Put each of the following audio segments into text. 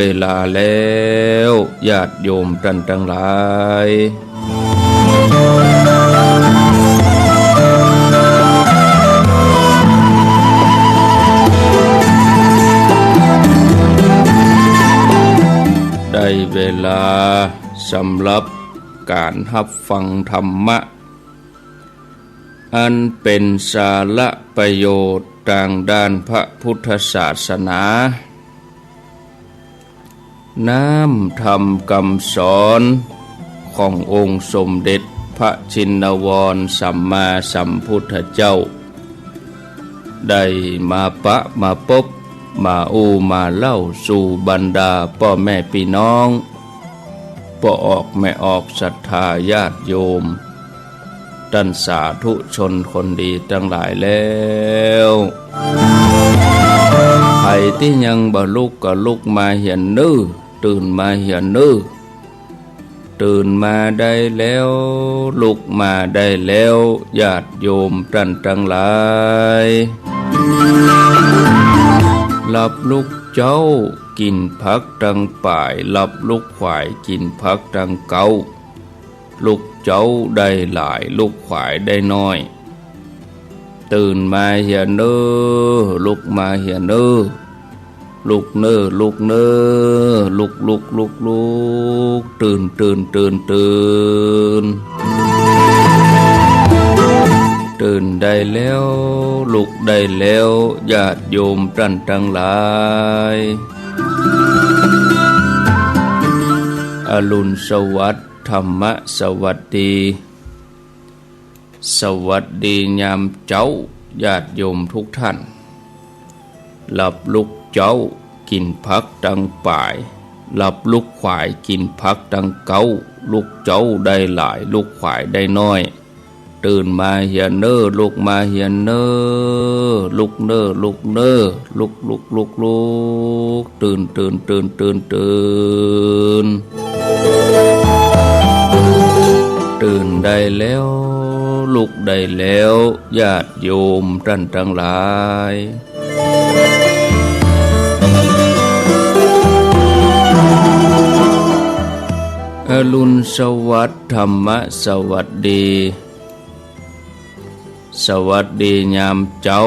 เวลาแล้วญาติโยมท่านทั้งหลายได้เวลาสำหรับการรับฟังธรรมะอันเป็นสาระประโยชน์ทางด้านพระพุทธศาสนาน้ำธรรมคำสอนขององค์สมเด็จพระชินวรสัมมาสัมพุทธเจ้าได้มาปะมาพบมามาเล่าสู่บรรดาพ่อแม่พี่น้องพ่อออกแม่ออกศรัทธาญาติโยมท่านสาธุชนคนดีทั้งหลายแล้วใครที่ยังบ่ลุกก็ลุกมาเหียนนื้อตื่นมาเหียนนื้อตื่นมาได้แล้วลุกมาได้แล้วญาติโยมท่านทั้งหลายหลับลุกเจ้ากินผักดังป่ายหลับลุกขวายกินผักดังเก่าลุกเจ้าได้หลายลุกขวายได้น้อยตื่นมาเหียนเน้อลุกมาเหียนเน้อลุกเน้อลุกเน้อลุกตื่นตื่นได้แล้วลุกได้แล้วญาติโยมท่านทั้งหลายอรุณสวัสดิ์ธรรมะสวัสดีสวัสดียามเจ้าญาติโยมทุกท่านหลับลุกเจ้ากินผักดังป่ายหลับลุกขวายกินผักดังเก่าลุกเจ้าได้หลายลุกขวายได้น้อยตื่นมาเหียนเน้อลุกมาเหียนเน้อลุกเน้อลุกเน้อลุกตื่นตื่นได้แล้วลุกได้แล้วญาติโยมท่านทั้งหลายอรุณสวัสดิ์ธรรมะสวัสดีสวัสดียามเจ้า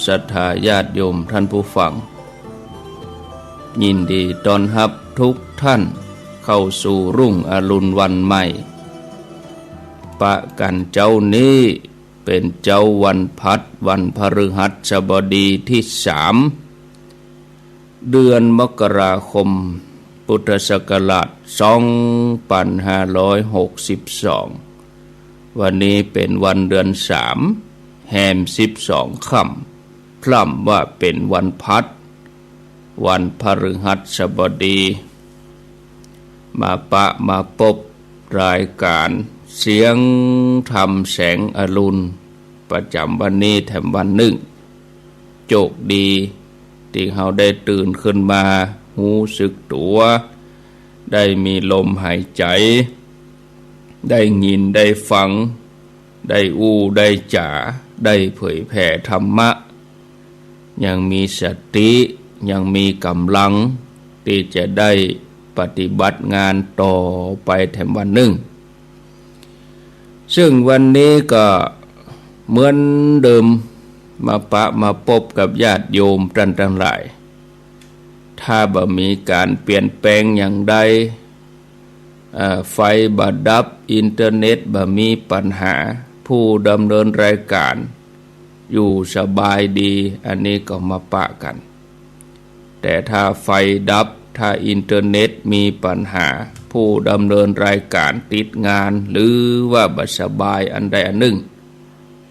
ศรัทธาญาติโยมท่านผู้ฟังยินดีต้อนรับทุกท่านเข้าสู่รุ่งอรุณวันใหม่ปะกันเจ้านี้เป็นเจ้าวันพัดวันพฤหัสบดีที่3เดือนมกราคมพุทธศักราช2562วันนี้เป็นวันเดือน3แรม12ค่ำพร่ำว่าเป็นวันพัดวันพฤหัสบดีมาปะมาพบรายการเสียงธรรมแสงอรุณประจำวันนี้แถมวันหนึ่งโชคดีที่เราได้ตื่นขึ้นมาหูสึกตัวได้มีลมหายใจได้ยินได้ฟังได้ได้จ่าได้เผยแผ่ธรรมะยังมีสติยังมีกำลังที่จะได้ปฏิบัติงานต่อไปแถมวันหนึ่งซึ่งวันนี้ก็เหมือนเดิมมาปะมาพบกับญาติโยมท่านทั้งหลายถ้าบ่มีการเปลี่ยนแปลงอย่างใดไฟบ่ดับอินเทอร์เน็ตบ่มีปัญหาผู้ดำเนินรายการอยู่สบายดีอันนี้ก็มาปะกันแต่ถ้าไฟดับถ้าอินเทอร์เน็ตมีปัญหาผู้ดำเนินรายการติดงานหรือว่าบ่สบายอันใดอันหนึ่ง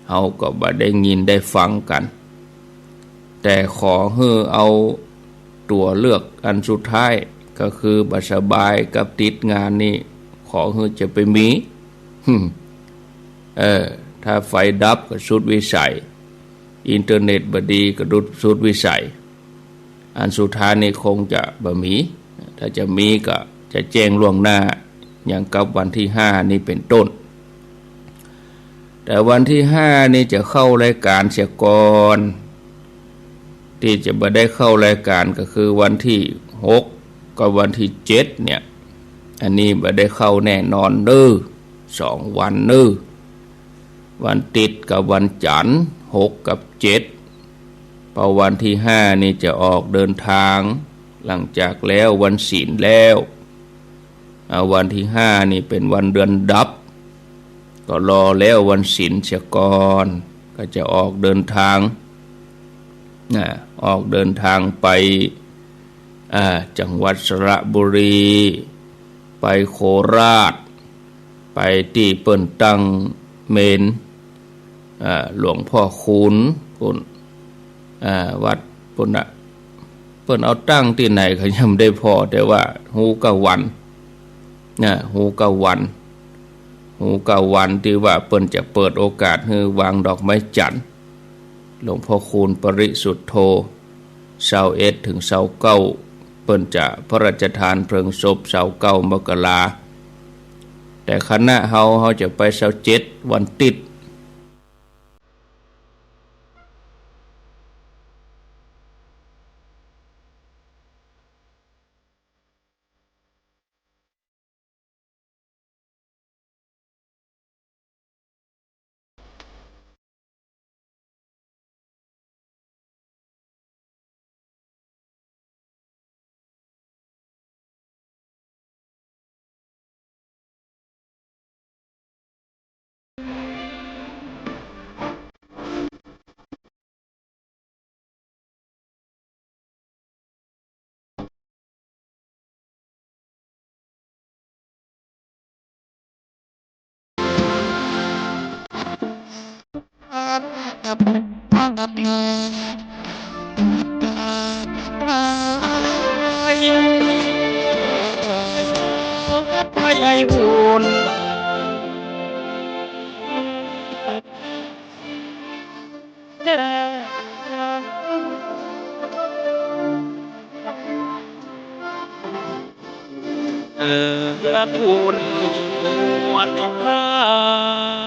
เฮาก็บ่ได้ยินได้ฟังกันแต่ขอให้เอาตัวเลือกอันสุดท้ายก็คือบ่สบายกับติดงานนี่ขอให้จะไปมีถ้าไฟดับก็สุดวิสัยอินเทอร์เน็ตบ่ดีก็สุดวิสัยอันสุดท้ายนี่คงจะบ่มีถ้าจะมีก็จะแจ้งล่วงหน้าอย่างกับวันที่5นี่เป็นต้นแต่วันที่5นี่จะเข้ารายการเสียก่อนที่จะบ่ได้เข้ารายการก็คือวันที่ 6กับวันที่7เนี่ยอันนี้บ่ได้เข้าแน่นอนเด้อ2วันเด้อวันติดกับวันจันทร์6กับ7พอวันที่5นี่จะออกเดินทางหลังจากแล้ววันศีลแล้ววันที่5นี่เป็นวันเดือนดับก็รอแล้ววันศีลเสียก่อนก็จะออกเดินทางออกเดินทางไปจังหวัดสระบุรีไปโคราชไปที่เปิ้นตั้งเมนหลวงพ่อคูณปุ่นวัดปุ่นเปิ้นเอาตั้งที่ไหนก็ยังไม่ได้พอแต่ว่าฮู้กะวันฮู้กะวันที่ว่าเปิ้นจะเปิดโอกาสให้วางดอกไม้จันทร์หลวงพ่อคูณปริสุทธโธ21ถึง29เปิ้นจะพระราชทานเพลิงศพ29มกราแต่คณะเฮาจะไป27วันติดไอ้หุ่นหุ่นวันพา